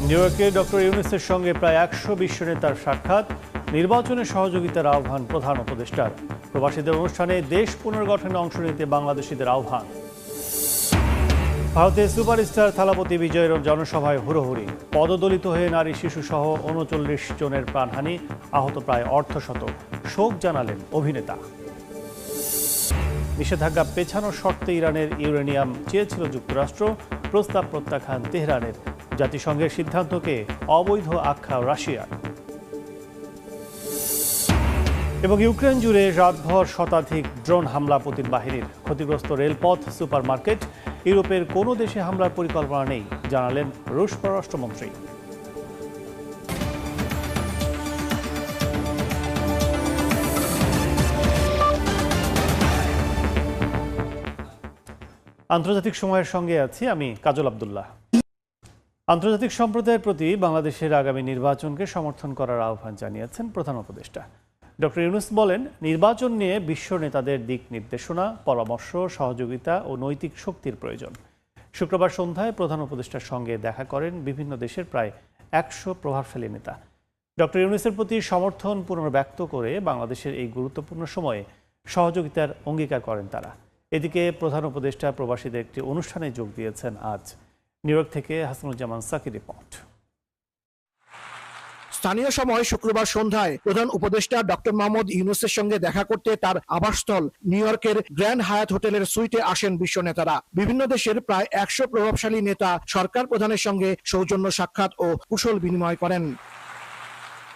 New ইয়র্কে doctor ইউনূসের সঙ্গে প্রায় ১০০ বিশ্ব নেতার সাক্ষাৎ, নির্বাচনে সহযোগিতার আহ্বান প্রধান উপদেষ্টার। প্রবাসীদের অনুষ্ঠানে দেশ পুনর্গঠনে অংশ নিতে বাংলাদেশিদের আহ্বান। ভারতের সুপারস্টার থালাপতি বিজয়ের জনসভায় হুড়োহুড়ি, পদদলিত হয়ে নারী শিশুসহ ৩৯ জনের প্রাণহানি, আহত প্রায় অর্ধশত। শোক জানালেন অভিনেতা। নিষেধাজ্ঞা পেছানোর শর্তে ইরানের ইউরেনিয়াম চেয়েছিল যুক্তরাষ্ট্র, প্রস্তাব প্রত্যাখ্যান তেহরানের। জাতিসংঘের সিদ্ধান্তকে অবৈধ আখ্যা রাশিয়ার। এবং ইউক্রেন জুড়ে রাতভর শতাধিক ড্রোন হামলা পুতিন বাহিনীর। ক্ষতিগ্রস্ত রেলপথ, সুপারমার্কেট। ইউরোপের কোনো দেশে হামলার পরিকল্পনা নেই, জানালেন রুশ পররাষ্ট্রমন্ত্রী। আন্তর্জাতিক সময়ের সঙ্গে আছি আমি কাজল আব্দুল্লাহ। আন্তর্জাতিক সম্প্রদায়ের প্রতি বাংলাদেশের আগামী নির্বাচনকে সমর্থন করার আহ্বান জানিয়েছেন প্রধান উপদেষ্টা। ডক্টর ইউনূস বলেন, নির্বাচন নিয়ে বিশ্ব নেতাদের দিক নির্দেশনা, পরামর্শ, সহযোগিতা ও নৈতিক শক্তির প্রয়োজন। শুক্রবার সন্ধ্যায় প্রধান উপদেষ্টার সঙ্গে দেখা করেন বিভিন্ন দেশের প্রায় ১০০ প্রভাবশালী নেতা। ডক্টর ইউনূসের প্রতি সমর্থন পুনর্ব্যক্ত করে বাংলাদেশের এই গুরুত্বপূর্ণ সময়ে সহযোগিতার অঙ্গীকার করেন তারা। এদিকে প্রধান উপদেষ্টা প্রবাসীদের একটি অনুষ্ঠানে যোগ দিয়েছেন আজ। নিউ ইয়র্ক থেকে হাসানুজ্জামান সাকির রিপোর্ট। স্থানীয় সময় শুক্রবার সন্ধ্যায় প্রধান উপদেষ্টা ডক্টর মোহাম্মদ ইউনূসের সঙ্গে দেখা করতে তার আবাসস্থল নিউ ইয়র্কের গ্র্যান্ড হায়াত হোটেলের সুইটে আসেন বিশ্ব নেতারা। বিভিন্ন দেশের প্রায় ১০০ প্রভাবশালী নেতা সরকার প্রধানের সঙ্গে সৌজন্য সাক্ষাৎ ও কুশল বিনিময় করেন।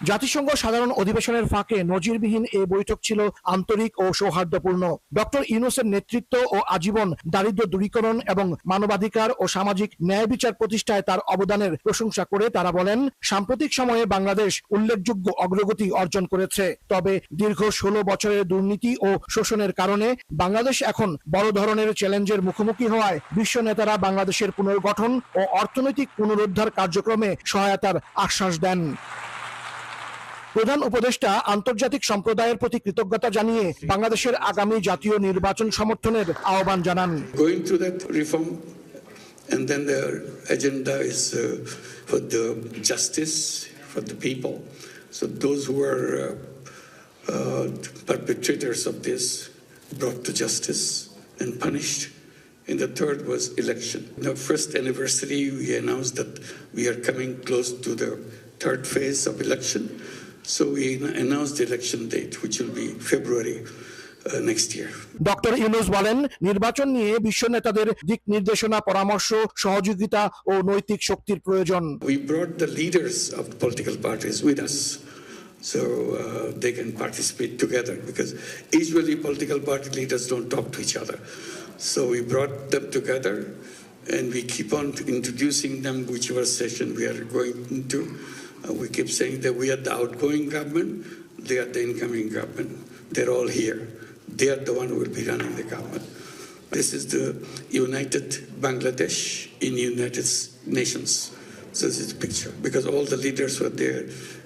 জাতিসংঘ সাধারণ অধিবেশনের ফাঁকে নজিরবিহীন এই বৈঠক ছিল আন্তরিক ও সৌহার্দ্যপূর্ণ। ডক্টর ইউনূসের নেতৃত্ব ও আজীবন দারিদ্র্য দূরীকরণ এবং মানবাধিকার ও সামাজিক ন্যায় বিচার প্রতিষ্ঠায় তার অবদানের প্রশংসা করে তারা বলেন, সাম্প্রতিক সময়ে বাংলাদেশ উল্লেখযোগ্য অগ্রগতি অর্জন করেছে। তবে দীর্ঘ ১৬ বছরের দুর্নীতি ও শোষণের কারণে বাংলাদেশ এখন বড় ধরনের চ্যালেঞ্জের মুখোমুখি হওয়ায় বিশ্ব নেতারা বাংলাদেশের পুনর্গঠন ও অর্থনৈতিক পুনরুদ্ধার কার্যক্রমে সহায়তার আশ্বাস দেন। প্রধান উপদেষ্টা আন্তর্জাতিক সম্প্রদায়ের প্রতি কৃতজ্ঞতা জানিয়ে বাংলাদেশের আগামী জাতীয় নির্বাচন সমর্থনের আহ্বান জানান। Going through that reform and then their agenda is for the justice for the people. So those who are perpetrators of this brought to justice and punished. And the third was election. In the first anniversary, we announced that we are coming close to the third phase of election. So we announced the election date, which will be February next year. Doctor Yunus বলেন, নির্বাচন নিয়ে বিশ্ব নেতাদের দিক নির্দেশনা, পরামর্শ, সহযোগিতা ও নৈতিক শক্তির প্রয়োজন। We brought the leaders of the political parties with us, so they can participate together, because usually political party leaders don't talk to each other. So we brought them together, and we keep on introducing them whichever session we are going into. We keep saying that we are the outgoing government, they are the incoming government. They're all here. They are the one who will be running the government. This is the United Bangladesh in United Nations. So this is the picture, because all the leaders were there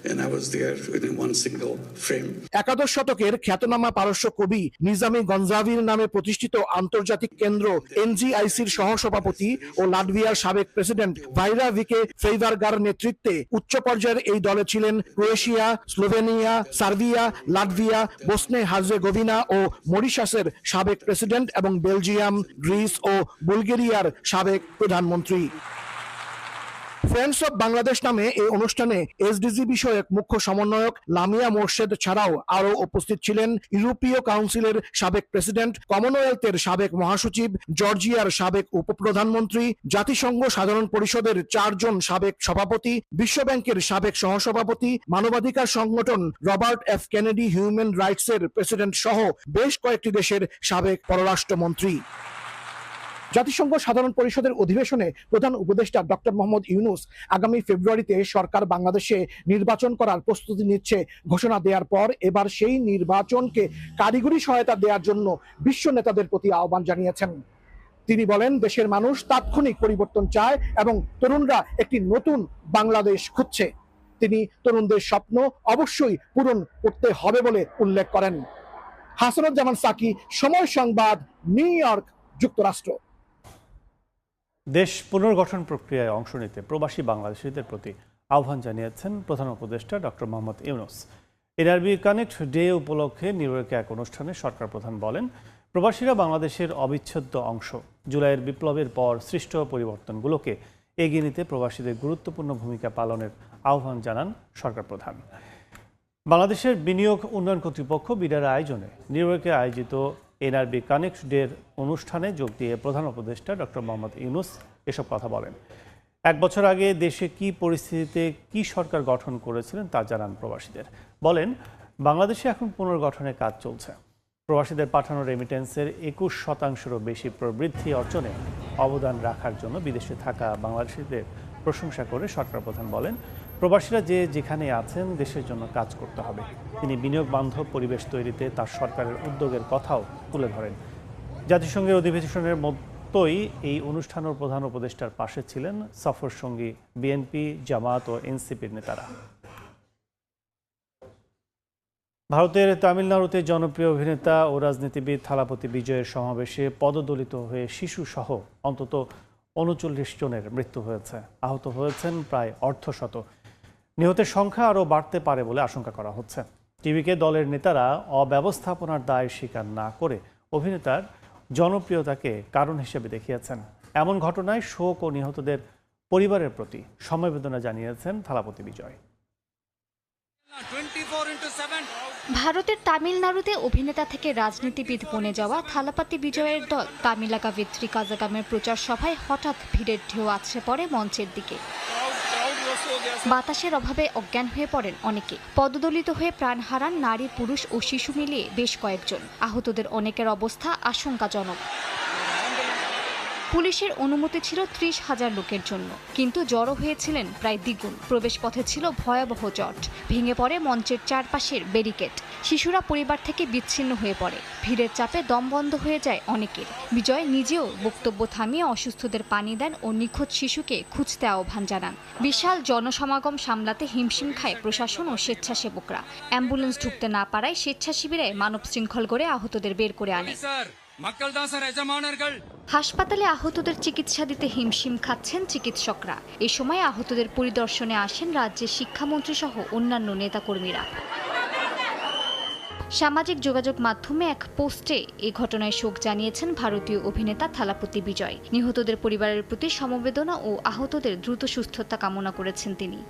and I was there within one single frame. একাদশ শতকের খ্যাতনামা পারস্য কবি নিজামী গঞ্জাভির নামে প্রতিষ্ঠিত আন্তর্জাতিক কেন্দ্র এনজিআইসির সহসভাপতি ও লাটভিয়ার সাবেক প্রেসিডেন্ট ভাইরা ভিকে ফেইভারগার নেতৃত্বে উচ্চ পর্যায়ের এই দলে ছিলেন Croatia, Slovenia, Serbia, Latvia, Bosnia Herzegovina ও মরিশাসের সাবেক প্রেসিডেন্ট এবং বেলজিয়াম, গ্রিস ও বুলগেরিয়ার সাবেক প্রধানমন্ত্রী। ফ্রেন্ডস অব বাংলাদেশ নামে এই অনুষ্ঠানে এসডিজি বিষয়ক মুখ্য সমন্বয়ক লামিয়া মোর্শেদ ছাড়াও আরও উপস্থিত ছিলেন ইউরোপীয় কাউন্সিলের সাবেক প্রেসিডেন্ট, কমনওয়েলথের সাবেক মহাসচিব, জর্জিয়ার সাবেক উপপ্রধানমন্ত্রী, জাতিসংঘ সাধারণ পরিষদের ৪ জন সাবেক সভাপতি, বিশ্বব্যাংকের সাবেক সহসভাপতি, মানবাধিকার সংগঠন রবার্ট এফ কেনেডি হিউম্যান রাইটসের প্রেসিডেন্ট সহ বেশ কয়েকটি দেশের সাবেক পররাষ্ট্রমন্ত্রী। জাতিসংঘ সাধারণ পরিষদের অধিবেশনে প্রধান উপদেষ্টা ডক্টর মোহাম্মদ ইউনূস আগামী ফেব্রুয়ারিতে সরকার বাংলাদেশে নির্বাচন করার প্রস্তুতি নিচ্ছে ঘোষণা দেওয়ার পর এবার সেই নির্বাচনকে কারিগরি সহায়তা দেওয়ার জন্য বিশ্ব নেতাদের প্রতি আহ্বান জানিয়েছেন। তিনি বলেন, দেশের মানুষ তাৎক্ষণিক পরিবর্তন চায় এবং তরুণরা একটি নতুন বাংলাদেশ খুঁজছে। তিনি তরুণদের স্বপ্ন অবশ্যই পূরণ করতে হবে বলে উল্লেখ করেন। হাসানুজ্জামান সাকি, সময় সংবাদ, নিউ ইয়র্ক, যুক্তরাষ্ট্র। দেশ পুনর্গঠন প্রক্রিয়ায় অংশ নিতে প্রবাসী বাংলাদেশিদের প্রতি আহ্বান জানিয়েছেন প্রধান উপদেষ্টা doctor Mohammad Yunus. NRB connect day উপলক্ষে নিউ ইয়র্কে এক অনুষ্ঠানে সরকার প্রধান বলেন, প্রবাসীরা বাংলাদেশের অবিচ্ছেদ্য অংশ। জুলাইয়ের বিপ্লবের পর সৃষ্ট পরিবর্তনগুলোকে এগিয়ে নিতে প্রবাসীদের গুরুত্বপূর্ণ ভূমিকা পালনের আহ্বান জানান সরকার প্রধান। বাংলাদেশের বিনিয়োগ উন্নয়ন কর্তৃপক্ষ বিডার আয়োজনে নিউ ইয়র্কে আয়োজিত এনআরবি কানেক্ট ডের অনুষ্ঠানে যোগ দিয়ে প্রধান উপদেষ্টা ডক্টর মোহাম্মদ ইউনূস এসব কথা বলেন। এক বছর আগে দেশে কি পরিস্থিতিতে কি সরকার গঠন করেছিলেন তা জানান প্রবাসীদের। বলেন, বাংলাদেশে এখন পুনর্গঠনের কাজ চলছে। প্রবাসীদের পাঠানো রেমিটেন্সের 21%-রও বেশি প্রবৃদ্ধি অর্জনে অবদান রাখার জন্য বিদেশে থাকা বাংলাদেশিদের প্রশংসা করে সরকার প্রধান বলেন, প্রবাসীরা যে যেখানে আছেন দেশের জন্য কাজ করতে হবে। তিনি বিনিয়োগ বান্ধব পরিবেশ তৈরিতে তার সরকারের উদ্যোগের কথাও তুলে ধরেন। জাতিসংঘের অধিবেশনের মতোই এই অনুষ্ঠানের প্রধান উপদেষ্টার পাশে ছিলেন সফর সঙ্গী বিএনপি, জামাত ও এনসিপির নেতারা। ভারতের তামিলনাড়ুতে জনপ্রিয় অভিনেতা ও রাজনীতিবিদ থালাপতি বিজয়ের সমাবেশে পদদলিত হয়ে শিশুসহ অন্তত 39 জনের মৃত্যু হয়েছে। আহত হয়েছেন প্রায় অর্ধশত। নিহতের সংখ্যা আরও বাড়তে পারে বলে আশঙ্কা করা হচ্ছে। টিভিকে দলের নেতারা অব্যবস্থাপনার দায় স্বীকার না করে অভিনেতার জনপ্রিয়তাকে কারণ হিসেবে দেখিয়েছেন। এমন ঘটনায় শোক ও নিহতদের পরিবারের প্রতি সমবেদনা জানিয়েছেন থালাপতি বিজয়। ভারতের তামিলনাড়ুতে অভিনেতা থেকে রাজনীতিবিদ বনে যাওয়া থালাপতি বিজয়ের দল তামিলাকাভিত্রি কাজাগামের প্রচার সভায় হঠাৎ ভিড়ের ঢেউ আছড়ে পড়ে মঞ্চের দিকে। বাতাসের অভাবে অজ্ঞান হয়ে পড়েন অনেকে। পদদলিত হয়ে প্রাণ হারান নারী, পুরুষ ও শিশু মিলিয়ে বেশ কয়েকজন। আহতদের অনেকের অবস্থা আশঙ্কাজনক। পুলিশের অনুমতি ছিল 30,000 লোকের জন্য, কিন্তু জড়ো হয়েছিলেন প্রায় দ্বিগুণ। প্রবেশপথে ছিল ভয়াবহ জট। ভেঙে পড়ে মঞ্চের চারপাশের ব্যারিকেড। শিশুরা পরিবার থেকে বিচ্ছিন্ন হয়ে পড়ে। ভিড়ের চাপে দম বন্ধ হয়ে যায় অনেকের। বিজয় নিজেও বক্তব্য থামিয়ে অসুস্থদের পানি দেন ও নিখোঁজ শিশুকে খুঁজতে আহ্বান জানান। বিশাল জনসমাগম সামলাতে হিমশিম খায় প্রশাসন ও স্বেচ্ছাসেবকরা। অ্যাম্বুলেন্স ঢুকতে না পারায় স্বেচ্ছাসেবীরাই মানব শৃঙ্খল গড়ে আহতদের বের করে আনে। হাসপাতালে আহতদের চিকিৎসা দিতে হিমশিম খাচ্ছেন চিকিৎসকরা। এ সময় আহতদের পরিদর্শনে আসেন রাজ্যের শিক্ষামন্ত্রী সহ অন্যান্য নেতাকর্মীরা। সামাজিক যোগাযোগ মাধ্যমে এক পোস্টে এ ঘটনায় শোক জানিয়েছেন ভারতীয় অভিনেতা থালাপতি বিজয়। নিহতদের পরিবারের প্রতি সমবেদনা ও আহতদের দ্রুত সুস্থতা কামনা করেছেন তিনি।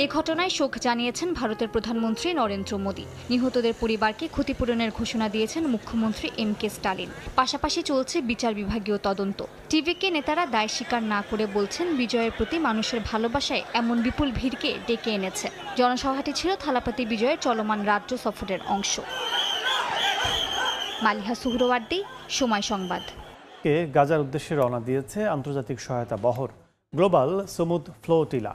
এ ঘটনায় শোক জানিয়েছেন ভারতের প্রধানমন্ত্রী নরেন্দ্র মোদী। নিহতদের পরিবারকে ক্ষতিপূরণের ঘোষণা দিয়েছেন মুখ্যমন্ত্রী MK স্টালিন। পাশাপাশি চলছে বিচার বিভাগীয় তদন্ত। টিভিকে নেতারা দায় স্বীকার না করে বলছেন, বিজয়ের প্রতি মানুষের ভালোবাসায় এমন বিপুল ভিড়কে ডেকে এনেছে। জনসভাটি ছিল থালাপতি বিজয়ের চলমান রাজ্য সফরের অংশ। মালিহা সুহরওয়ার্দী, সময় সংবাদ। গাজার উদ্দেশ্যে রওনা দিয়েছে আন্তর্জাতিক সহায়তা বহর গ্লোবাল সমুদ ফ্লোটিলা।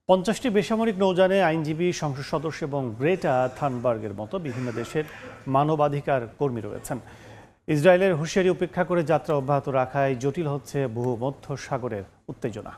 50টি বেসামরিক নৌযানে আইনজীবী, সংসদ সদস্য এবং গ্রেটা থানবার্গের মতো বিভিন্ন দেশের মানবাধিকার কর্মী রয়েছেন। ইসরায়েলের হুঁশিয়ারি উপেক্ষা করে যাত্রা অব্যাহত রাখায় জটিল হচ্ছে ভূমধ্য সাগরের উত্তেজনা।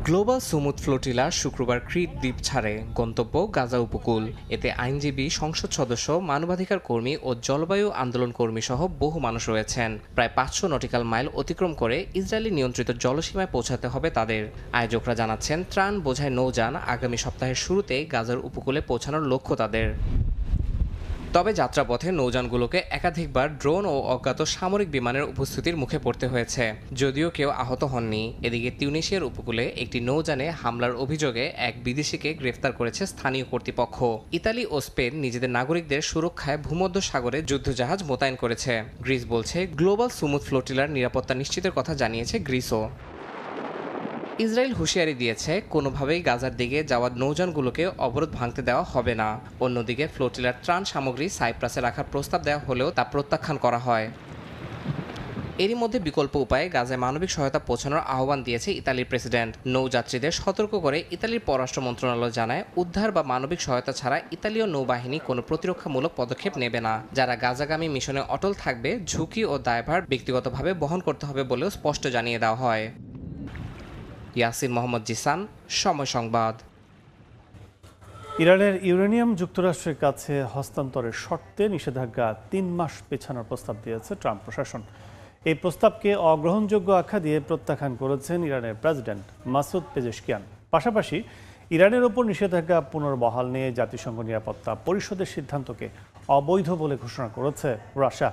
গ্লোবাল সমুদ ফ্লোটিলা শুক্রবার ক্রিট দ্বীপ ছাড়ে, গন্তব্য গাজা উপকূল। এতে আইনজীবী, সংসদ সদস্য, মানবাধিকার কর্মী ও জলবায়ু আন্দোলন কর্মী সহ বহু মানুষ রয়েছেন। প্রায় 500 নটিক্যাল মাইল অতিক্রম করে ইসরায়েলি নিয়ন্ত্রিত জলসীমায় পৌঁছাতে হবে তাদের। আয়োজকরা জানাচ্ছেন, ত্রাণ বোঝাই নৌযান আগামী সপ্তাহের শুরুতে গাজার উপকূলে পৌঁছানোর লক্ষ্য তাদের। তবে যাত্রাপথে নৌযানগুলোকে একাধিকবার ড্রোন ও অজ্ঞাত সামরিক বিমানের উপস্থিতির মুখে পড়তে হয়েছে, যদিও কেউ আহত হননি। এদিকে তিউনিসিয়ার উপকূলে একটি নৌযানে হামলার অভিযোগে এক বিদেশিকে গ্রেফতার করেছে স্থানীয় কর্তৃপক্ষ। ইতালি ও স্পেন নিজেদের নাগরিকদের সুরক্ষায় ভূমধ্য সাগরে যুদ্ধজাহাজ মোতায়েন করেছে। গ্রিস বলছে, গ্লোবাল সমুদ ফ্লোটিলার নিরাপত্তা নিশ্চিতের কথা জানিয়েছে গ্রিসও। ইসরায়েল হুঁশিয়ারি দিয়েছে, কোনোভাবেই গাজার দিকে যাওয়া নৌযানগুলোকে অবরোধ ভাঙতে দেওয়া হবে না। অন্যদিকে ফ্লোটিলার ত্রাণ সামগ্রী সাইপ্রাসে রাখার প্রস্তাব দেওয়া হলেও তা প্রত্যাখ্যান করা হয়। এরই মধ্যে বিকল্প উপায়ে গাজায় মানবিক সহায়তা পৌঁছানোর আহ্বান দিয়েছে ইতালির প্রেসিডেন্ট। নৌযাত্রীদের সতর্ক করে ইতালির পররাষ্ট্র মন্ত্রণালয় জানায়, উদ্ধার বা মানবিক সহায়তা ছাড়া ইতালীয় নৌবাহিনী কোনো প্রতিরক্ষামূলক পদক্ষেপ নেবে না। যারা গাজাগামী মিশনে অটল থাকবে, ঝুঁকি ও দায়ভার ব্যক্তিগতভাবে বহন করতে হবে বলেও স্পষ্ট জানিয়ে দেওয়া হয়। ইয়াসিন মোহাম্মদ জিসান, সময় সংবাদ। ইরানের ইউরেনিয়াম যুক্তরাষ্ট্রের কাছে হস্তান্তরের শর্তে নিষেধাজ্ঞা ৩ মাস পেছানোর প্রস্তাব দিয়েছে ট্রাম্প প্রশাসন। এই প্রস্তাবকে অগ্রহণযোগ্য আখ্যা দিয়ে প্রত্যাখ্যান করেছেন ইরানের প্রেসিডেন্ট মাসুদ পেজেশকিয়ান। পাশাপাশি ইরানের ওপর নিষেধাজ্ঞা পুনর্বহাল নিয়ে জাতিসংঘ নিরাপত্তা পরিষদের সিদ্ধান্তকে অবৈধ বলে ঘোষণা করেছে রাশিয়া।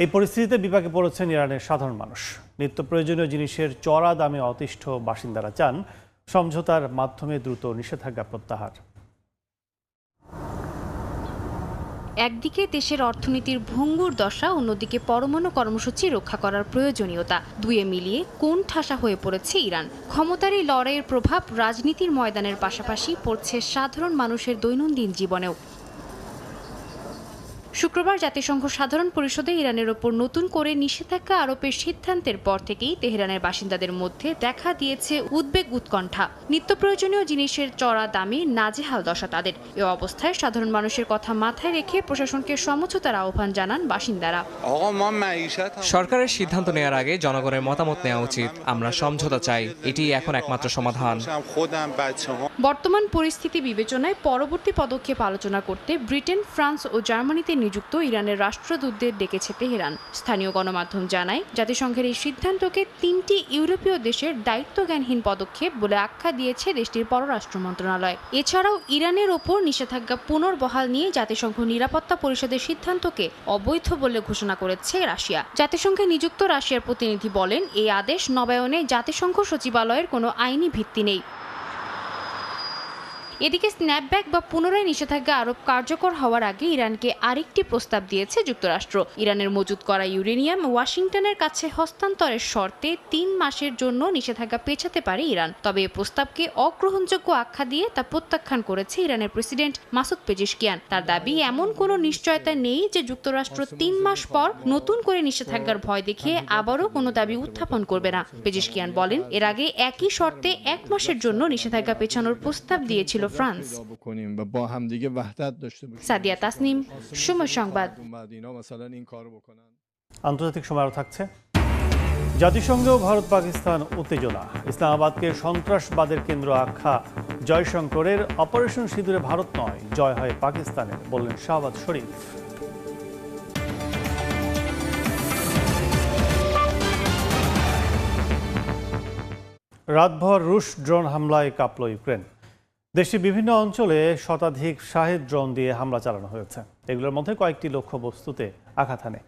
এই পরিস্থিতিতে বিপাকে পড়েছেন ইরানের সাধারণ মানুষ। নিত্য প্রয়োজনীয় জিনিসের চড়া দামে অতিষ্ঠ বাসিন্দারা চান সমঝোতার মাধ্যমে দ্রুত নিষেধাজ্ঞা প্রত্যাহার। একদিকে দেশের অর্থনীতির ভঙ্গুর দশা, অন্যদিকে পরমাণু কর্মসূচি রক্ষা করার প্রয়োজনীয়তা, দুয়ে মিলিয়ে কোন ঠাসা হয়ে পড়েছে ইরান। ক্ষমতার এই লড়াইয়ের প্রভাব রাজনীতির ময়দানের পাশাপাশি পড়ছে সাধারণ মানুষের দৈনন্দিন জীবনেও। শুক্রবার জাতিসংঘ সাধারণ পরিষদে ইরানের ওপর নতুন করে নিষেধাজ্ঞা আরোপের সিদ্ধান্তের পর থেকেই তেহরানের বাসিন্দাদের মধ্যে দেখা দিয়েছে উদ্বেগ উৎকণ্ঠা। নিত্য প্রয়োজনীয় জিনিসের চড়া দামে নাজেহাল দশা তাদের। এ অবস্থায় সাধারণ মানুষের কথা মাথায় রেখে প্রশাসনকে সমঝোতার আহ্বান জানান বাসিন্দারা। সরকারের সিদ্ধান্ত নেওয়ার আগে জনগণের মতামত নেওয়া উচিত। আমরা সমঝোতা চাই, এটি এখন একমাত্র সমাধান। বর্তমান পরিস্থিতি বিবেচনায় পরবর্তী পদক্ষেপ আলোচনা করতে ব্রিটেন, ফ্রান্স ও জার্মানিতে নিযুক্ত ইরানের রাষ্ট্রদূতদের ডেকেছে তেহরান। স্থানীয় গণমাধ্যম জানায়, জাতিসংঘের এই সিদ্ধান্তকে 3টি ইউরোপীয় দেশের দায়িত্বজ্ঞানহীন পদক্ষেপ বলে আখ্যা দিয়েছে দেশটির পররাষ্ট্র মন্ত্রণালয়। এছাড়াও ইরানের ওপর নিষেধাজ্ঞা পুনর্বহাল নিয়ে জাতিসংঘ নিরাপত্তা পরিষদের সিদ্ধান্তকে অবৈধ বলে ঘোষণা করেছে রাশিয়া। জাতিসংঘে নিযুক্ত রাশিয়ার প্রতিনিধি বলেন, এই আদেশ নবায়নে জাতিসংঘ সচিবালয়ের কোনো আইনি ভিত্তি নেই। এদিকে স্ন্যাপব্যাক বা পুনরায় নিষেধাজ্ঞা আরোপ কার্যকর হওয়ার আগে ইরানকে আরেকটি প্রস্তাব দিয়েছে যুক্তরাষ্ট্র। ইরানের মজুত করা ইউরেনিয়াম ওয়াশিংটনের কাছে হস্তান্তরের শর্তে 3 মাসের জন্য নিষেধাজ্ঞা পেছাতে পারে ইরান। তবে এ প্রস্তাবকে অগ্রহণযোগ্য আখ্যা দিয়ে তা প্রত্যাখ্যান করেছে ইরানের প্রেসিডেন্ট মাসুদ পেজেশকিয়ান। তার দাবি, এমন কোনো নিশ্চয়তা নেই যে যুক্তরাষ্ট্র 3 মাস পর নতুন করে নিষেধাজ্ঞার ভয় দেখিয়ে আবারও কোনো দাবি উত্থাপন করবে না। পেজেশকিয়ান বলেন, এর আগে একই শর্তে 1 মাসের জন্য নিষেধাজ্ঞা পেছানোর প্রস্তাব দিয়েছিল ফ্রান্স। সাদিয়া তাসনিম, সময় সংবাদ। আন্তর্জাতিক সময় আরও থাকছে। জাতিসংঘেও ভারত পাকিস্তান উত্তেজনা, ইসলামাবাদকে সন্ত্রাসবাদের কেন্দ্র আখ্যা জয়শঙ্করের। অপারেশন সিঁদুরে ভারত নয়, জয় হয় পাকিস্তানের, বললেন শাহবাজ শরীফ। রাতভর রুশ ড্রোন হামলায় কাঁপল ইউক্রেন। দেশটির বিভিন্ন অঞ্চলে শতাধিক শাহেদ ড্রোন দিয়ে হামলা চালানো হয়েছে। এগুলোর মধ্যে কয়েকটি লক্ষ্যবস্তুতে আঘাত হানে।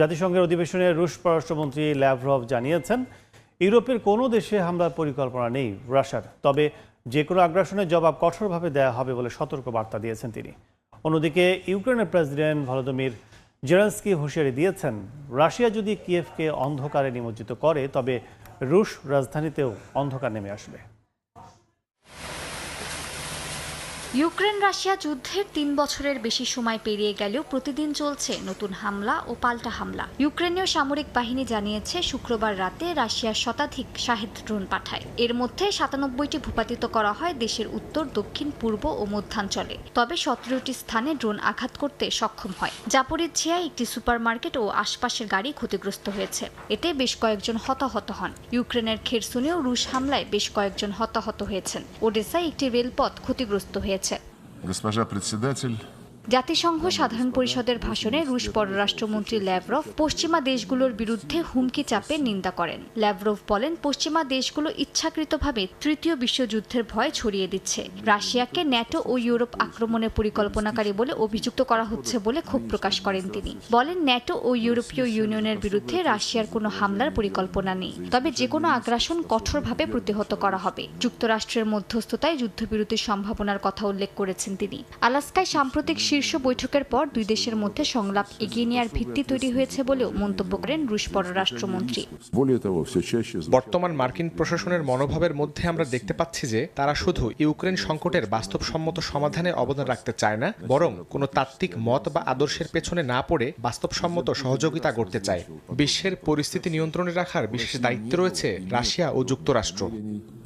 জাতিসংঘের অধিবেশনে রুশ পররাষ্ট্রমন্ত্রী ল্যাভরভ জানিয়েছেন, ইউরোপের কোনো দেশে হামলার পরিকল্পনা নেই রাশিয়ার, তবে যে কোনো আগ্রাসনের জবাব কঠোরভাবে দেওয়া হবে বলে সতর্ক বার্তা দিয়েছেন তিনি। অন্যদিকে ইউক্রেনের প্রেসিডেন্ট ভলোদিমির জেলেনস্কি হুঁশিয়ারি দিয়েছেন, রাশিয়া যদি কিয়েভকে অন্ধকারে নিমজ্জিত করে তবে রুশ রাজধানীতেও অন্ধকার নেমে আসবে। ইউক্রেন রাশিয়া যুদ্ধের 3 বছরের বেশি সময় পেরিয়ে গেলেও প্রতিদিন চলছে নতুন হামলা ও পাল্টা হামলা। ইউক্রেনীয় সামরিক বাহিনী জানিয়েছে, শুক্রবার রাতে রাশিয়া শতাধিক শাহেদ ড্রোন পাঠায়। এর মধ্যে 97টি ভূপাতিত করা হয় দেশের উত্তর, দক্ষিণ, পূর্ব ও মধ্যাঞ্চলে। তবে 17টি স্থানে ড্রোন আঘাত করতে সক্ষম হয়। জাপোরিজ্জিয়ায় একটি সুপারমার্কেট ও আশপাশের গাড়ি ক্ষতিগ্রস্ত হয়েছে। এতে বেশ কয়েকজন হতাহত হন। ইউক্রেনের খেরসুনেও রুশ হামলায় বেশ কয়েকজন হতাহত হয়েছেন। ওডেসায় একটি রেলপথ ক্ষতিগ্রস্ত হয়েছে। জাতিসংঘ সাধারণ পরিষদের ভাষণে রুশ পররাষ্ট্রমন্ত্রী ল্যাভরভ পশ্চিমা দেশগুলোর বিরুদ্ধে হুমকি চাপের নিন্দা করেন। ল্যাভরভ বলেন, পশ্চিমা দেশগুলো ইচ্ছাকৃতভাবে তৃতীয় বিশ্বযুদ্ধের ভয় ছড়িয়ে দিচ্ছে। রাশিয়াকে ন্যাটো ও ইউরোপ আক্রমণের পরিকল্পনাকারী বলে অভিযুক্ত করা হচ্ছে বলে ক্ষোভ প্রকাশ করেন তিনি। বলেন, ন্যাটো ও ইউরোপীয় ইউনিয়নের বিরুদ্ধে রাশিয়ার কোনো হামলার পরিকল্পনা নেই, তবে যে কোনো আগ্রাসন কঠোরভাবে প্রতিহত করা হবে। যুক্তরাষ্ট্রের মধ্যস্থতায় যুদ্ধবিরতির সম্ভাবনার কথা উল্লেখ করেছেন তিনি। আলাস্কায় সাম্প্রতিক শীর্ষ বৈঠকের পর 2 দেশের মধ্যে সংলাপ এগিয়ে নেওয়ার ভিত্তি তৈরি হয়েছে বলেও মন্তব্য করেন রুশ পররাষ্ট্রমন্ত্রী। বর্তমান মার্কিন প্রশাসনের মনোভাবের মধ্যে আমরা দেখতে পাচ্ছি যে তারা শুধু ইউক্রেন সংকটের বাস্তবসম্মত সমাধানে অবদান রাখতে চায় না, বরং কোনো তাত্ত্বিক মত বা আদর্শের পেছনে না পড়ে বাস্তবসম্মত সহযোগিতা করতে চায়। বিশ্বের পরিস্থিতি নিয়ন্ত্রণে রাখার বিশেষ দায়িত্ব রয়েছে রাশিয়া ও যুক্তরাষ্ট্র।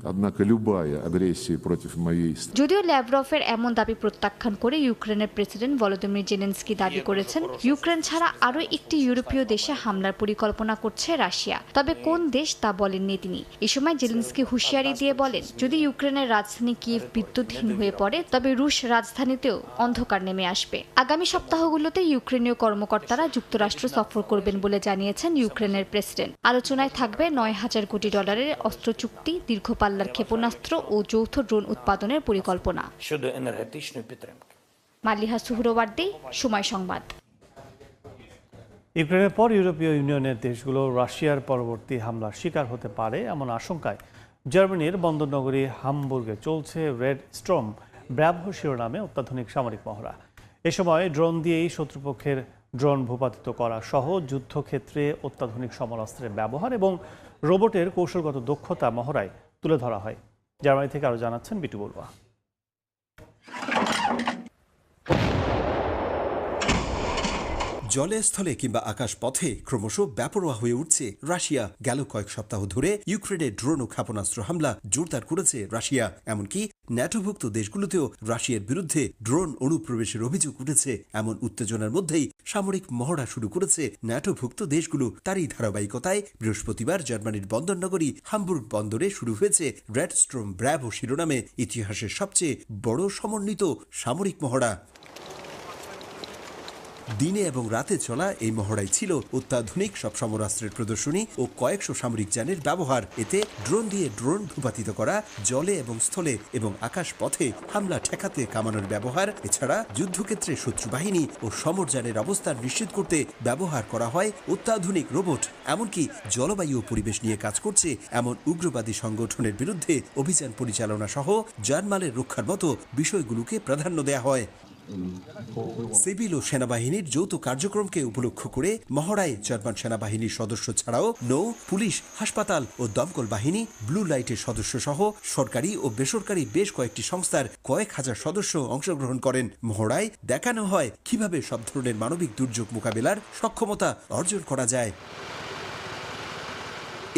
Однако любая агрессия против моей страны যদিও ল্যাভরভের এমন দাবি প্রত্যাখ্যান করে ইউক্রেনের প্রেসিডেন্ট ভলোদিমির জেলেনস্কি দাবি করেছেন ইউক্রেন ছাড়া আরও একটি ইউরোপীয় দেশে হামলার পরিকল্পনা করছে রাশিয়া। তবে কোন দেশ তা বলেননি তিনি। এ সময় জেলেনস্কি হুঁশিয়ারি দিয়ে বলেন, যদি ইউক্রেনের রাজধানী কিয়েভ বিদ্যুৎহীন হয়ে পড়ে তবে রুশ রাজধানীতেও অন্ধকার নেমে আসবে। আগামী সপ্তাহগুলোতে ইউক্রেনীয় কর্মকর্তারা যুক্তরাষ্ট্র সফর করবেন বলে জানিয়েছেন ইউক্রেনের প্রেসিডেন্ট। আলোচনায় থাকবে $9,000 কোটি অস্ত্র চুক্তি, দীর্ঘ পাল্লার ক্ষেপণাস্ত্র ও যৌথ ড্রোন উৎপাদনের পরিকল্পনা। মালিহা সুহরওয়ার্দী, সময় সংবাদ। ইউক্রেনের পর ইউরোপীয় ইউনিয়নের দেশগুলো রাশিয়ার পরবর্তী হামলার শিকার হতে পারে এমন আশঙ্কায় জার্মানির বন্দরনগরী হামবুর্গে চলছে রেড স্টর্ম ব্র্যাভো শিরোনামে অত্যাধুনিক সামরিক মহড়া। এ সময় ড্রোন দিয়েই শত্রুপক্ষের ড্রোন ভূপাতিত করা সহ যুদ্ধক্ষেত্রে অত্যাধুনিক সমরাস্ত্রের ব্যবহার এবং রোবটের কৌশলগত দক্ষতা মহড়ায় তুলে ধরা হয়। জার্মানি থেকে আরও জানাচ্ছেন বিটু বড়ুয়া। জলে, স্থলে কিংবা আকাশ পথে ক্রমশ বেপরোয়া হয়ে উঠছে রাশিয়া। গেল কয়েক সপ্তাহ ধরে ইউক্রেনে ড্রোন ও ক্ষেপণাস্ত্র হামলা জোরদার করেছে রাশিয়া। এমনকি ন্যাটোভুক্ত দেশগুলোতেও রাশিয়ার বিরুদ্ধে ড্রোন অনুপ্রবেশের অভিযোগ উঠেছে। এমন উত্তেজনার মধ্যেই সামরিক মহড়া শুরু করেছে ন্যাটোভুক্ত দেশগুলো। তারই ধারাবাহিকতায় বৃহস্পতিবার জার্মানির বন্দরনগরী হামবুর্গ বন্দরে শুরু হয়েছে রেড স্টর্ম ব্র্যাভো শিরোনামে ইতিহাসের সবচেয়ে বড় সমন্বিত সামরিক মহড়া। দিনে এবং রাতে চলা এই মহড়ায় ছিল অত্যাধুনিক সব সমরাস্ত্রের প্রদর্শনী ও কয়েকশো সামরিক যানের ব্যবহার। এতে ড্রোন দিয়ে ড্রোন ভূপাতিত করা, জলে এবং স্থলে এবং আকাশ পথে হামলা ঠেকাতে কামানোর ব্যবহার, এছাড়া যুদ্ধক্ষেত্রে শত্রু বাহিনী ও সমরযানের অবস্থান নিশ্চিত করতে ব্যবহার করা হয় অত্যাধুনিক রোবট। এমনকি জলবায়ু ও পরিবেশ নিয়ে কাজ করছে এমন উগ্রবাদী সংগঠনের বিরুদ্ধে অভিযান পরিচালনা সহ জানমালের রক্ষার মতো বিষয়গুলোকে প্রাধান্য দেওয়া হয়। সিভিল ও সেনাবাহিনীর যৌথ কার্যক্রমকে উপলক্ষ করে মহড়ায় জার্মান সেনাবাহিনীর সদস্য ছাড়াও নৌ, পুলিশ, হাসপাতাল ও দমকল বাহিনী, ব্লু লাইটের সদস্য সহ সরকারি ও বেসরকারি বেশ কয়েকটি সংস্থার কয়েক হাজার সদস্য অংশগ্রহণ করেন। মহড়ায় দেখানো হয় কিভাবে সব ধরনের মানবিক দুর্যোগ মোকাবেলার সক্ষমতা অর্জন করা যায়।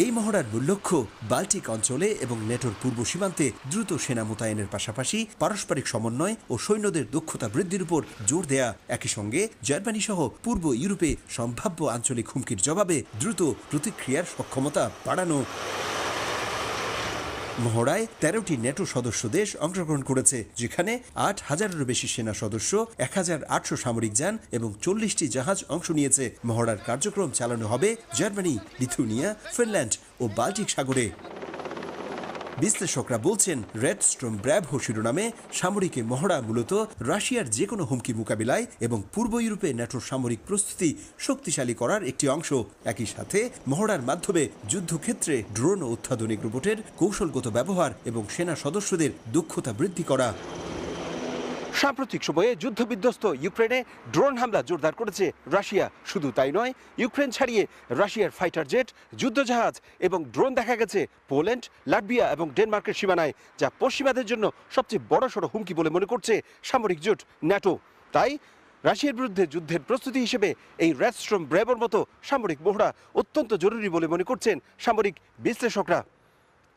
এই মহড়ার মূল লক্ষ্য বাল্টিক অঞ্চলে এবং নেটোর পূর্ব সীমান্তে দ্রুত সেনা মোতায়েনের পাশাপাশি পারস্পরিক সমন্বয় ও সৈন্যদের দক্ষতা বৃদ্ধির উপর জোর দেয়া। একই সঙ্গে জার্মানি সহ পূর্ব ইউরোপে সম্ভাব্য আঞ্চলিক হুমকির জবাবে দ্রুত প্রতিক্রিয়ার সক্ষমতা বাড়ানো। মহড়ায় 13টি নেটো সদস্য দেশ অংশগ্রহণ করেছে, যেখানে 8,000-এরও বেশি সেনা সদস্য, 1,800 সামরিক যান এবং 40টি জাহাজ অংশ নিয়েছে। মহড়ার কার্যক্রম চালানো হবে জার্মানি, লিথুয়ানিয়া, ফিনল্যান্ড ও বাল্টিক সাগরে। বিশ্লেষকরা বলছেন রেড স্টর্ম ব্র্যাভো শিরোনামে সামরিক মহড়া মূলত রাশিয়ার যে কোনো হুমকি মোকাবিলায় এবং পূর্ব ইউরোপে ন্যাটোর সামরিক প্রস্তুতি শক্তিশালী করার একটি অংশ। একই সাথে মহড়ার মাধ্যমে যুদ্ধক্ষেত্রে ড্রোন ও অত্যাধুনিক রোবটের কৌশলগত ব্যবহার এবং সেনা সদস্যদের দক্ষতা বৃদ্ধি করা। সাম্প্রতিক সময়ে যুদ্ধবিধ্বস্ত ইউক্রেনে ড্রোন হামলা জোরদার করেছে রাশিয়া। শুধু তাই নয়, ইউক্রেন ছাড়িয়ে রাশিয়ার ফাইটার জেট, যুদ্ধজাহাজ এবং ড্রোন দেখা গেছে পোল্যান্ড, লাটভিয়া এবং ডেনমার্কের সীমানায়, যা পশ্চিমাদের জন্য সবচেয়ে বড়সড় হুমকি বলে মনে করছে সামরিক জোট ন্যাটো। তাই রাশিয়ার বিরুদ্ধে যুদ্ধের প্রস্তুতি হিসেবে এই রেড স্টর্ম ব্র্যাভোর মতো সামরিক মহড়া অত্যন্ত জরুরি বলে মনে করছেন সামরিক বিশ্লেষকরা।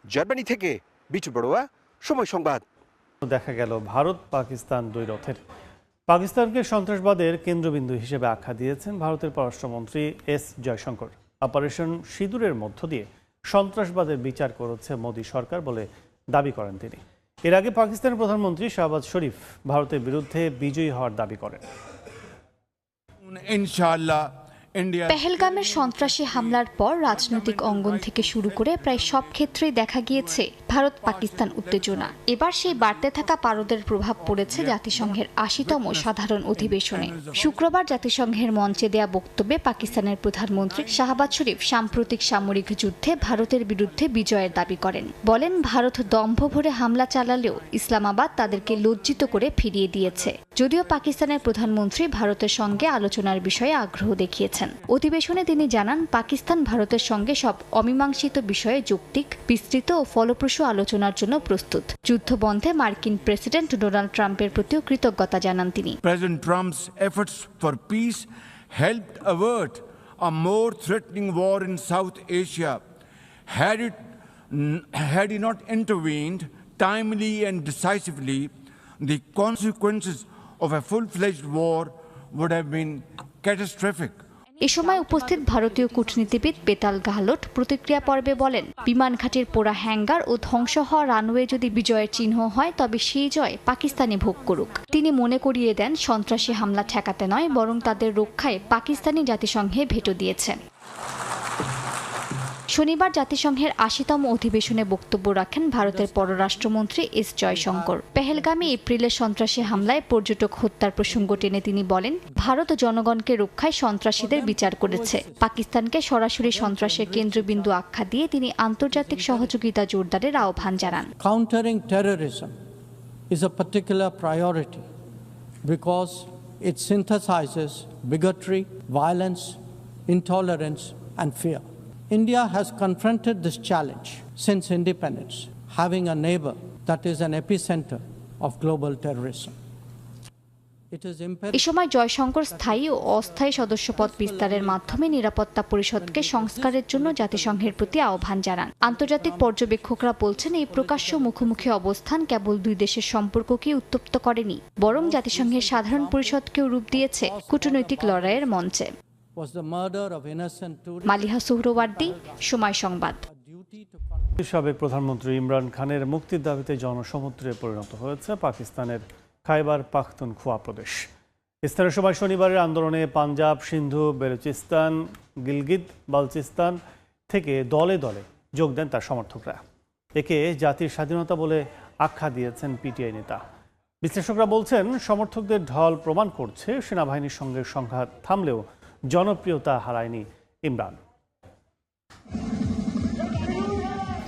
জার্মানি থেকে বিটু বড়ুয়া, সময় সংবাদ। দেখা গেল ভারত পাকিস্তান দ্বৈরথের। পাকিস্তানকে সন্ত্রাসবাদের কেন্দ্রবিন্দু হিসেবে আখ্যা দিয়েছেন ভারতের পররাষ্ট্রমন্ত্রী এস জয়শঙ্কর। অপারেশন সিঁদুরের মধ্য দিয়ে সন্ত্রাসবাদের বিচার করেছে মোদী সরকার বলে দাবি করেন তিনি। এর আগে পাকিস্তানের প্রধানমন্ত্রী শাহবাজ শরীফ ভারতের বিরুদ্ধে বিজয়ী হওয়ার দাবি করেন। ইনশাআল্লাহ পেহেলগামের সন্ত্রাসী হামলার পর রাজনৈতিক অঙ্গন থেকে শুরু করে প্রায় সব ক্ষেত্রেই দেখা গিয়েছে ভারত পাকিস্তান উত্তেজনা। এবার সেই বাড়তে থাকা পারদের প্রভাব পড়েছে জাতিসংঘের ৮০তম সাধারণ অধিবেশনে। শুক্রবার জাতিসংঘের মঞ্চে দেয়া বক্তব্যে পাকিস্তানের প্রধানমন্ত্রী শাহবাজ শরীফ সাম্প্রতিক সামরিক যুদ্ধে ভারতের বিরুদ্ধে বিজয়ের দাবি করেন। বলেন, ভারত দম্ভ ভরে হামলা চালালেও ইসলামাবাদ তাদেরকে লজ্জিত করে ফিরিয়ে দিয়েছে। যদিও পাকিস্তানের প্রধানমন্ত্রী ভারতের সঙ্গে আলোচনার বিষয়ে আগ্রহ দেখিয়েছেন। অধিবেশনে তিনি জানান, পাকিস্তান ভারতের সঙ্গে সব অমীমাংসিত বিষয়ে যৌক্তিক, বিস্তৃত ও ফলপ্রসূ আলোচনার জন্য প্রস্তুত। যুদ্ধ বন্ধে মার্কিন প্রেসিডেন্ট ডোনাল্ড ট্রাম্পের প্রতিও কৃতজ্ঞতা জানান তিনি। President Trump's efforts for peace helped avert a more threatening war in South Asia. Had it had he not intervened timely and decisively, the consequences of a full-fledged war would have been catastrophic. এ সময় উপস্থিত ভারতীয় কূটনীতিবিদ বেতাল গাহলোট প্রতিক্রিয়া পর্বে বলেন, বিমান ঘাটির পোড়া hanger ও ধ্বংস হওয়া রানওয়ে যদি বিজয়ের চিহ্ন হয় তবে সেই জয় পাকিস্তানি ভোগ করুক। তিনি মনে করিয়ে দেন, সন্ত্রাসী হামলা ঠেকাতে নয় বরং তাদের রক্ষায় পাকিস্তানি জাতিসংঘে ভেটো দিয়েছে। শনিবার জাতিসংঘের ৮০তম অধিবেশনে বক্তব্য রাখেন ভারতের পররাষ্ট্রমন্ত্রী এস জয়শঙ্কর। পেহেলগামে এপ্রিলের সন্ত্রাসী হামলায় পর্যটক হত্যার প্রসঙ্গ টেনে তিনি বলেন, ভারত জনগণকে রক্ষায় সন্ত্রাসীদের বিচার করেছে। পাকিস্তানকে সরাসরি সন্ত্রাসের কেন্দ্রবিন্দু আখ্যা দিয়ে তিনি আন্তর্জাতিক সহযোগিতা জোরদারের আহ্বান জানান। Countering terrorism is a particular priority because it synthesizes bigotry, violence, intolerance and fear. India has confronted this challenge since independence, having a neighbor that is an epicenter of global terrorism. এ সময় জয়শঙ্কর স্থায়ী ও অস্থায়ী সদস্যপদ বিস্তারের মাধ্যমে নিরাপত্তা পরিষদকে সংস্কারের জন্য জাতিসংঘের প্রতি আহ্বান জানান। আন্তর্জাতিক পর্যবেক্ষকরা বলছেন, এই প্রকাশ্য মুখোমুখি অবস্থান কেবল দুই দেশের সম্পর্ককে উত্তপ্ত করেনি, বরং জাতিসংঘের সাধারণ পরিষদকেও রূপ দিয়েছে কূটনৈতিক লড়াইয়ের মঞ্চে। মালিহা সুহরওয়ার্দী, সময় সংবাদ। সাবেক প্রধানমন্ত্রী ইমরান খানের মুক্তির দাবিতে জনসমুদ্রে পরিণত হয়েছে পাকিস্তানের খাইবার পাখতুনখোয়া প্রদেশ। স্থানীয় সময় শনিবারের আন্দোলনে পাঞ্জাব, সিন্ধু, বেলুচিস্তান, গিলগিত বালচিস্তান থেকে দলে দলে যোগ দেন তার সমর্থকরা। একে জাতির স্বাধীনতা বলে আখ্যা দিয়েছেন পিটিআই নেতা। বিশ্লেষকরা বলছেন, সমর্থকদের ঢল প্রমাণ করছে সেনাবাহিনীর সঙ্গে সংঘাত থামলেও জনপ্রিয়তা হারায়নি ইমরান।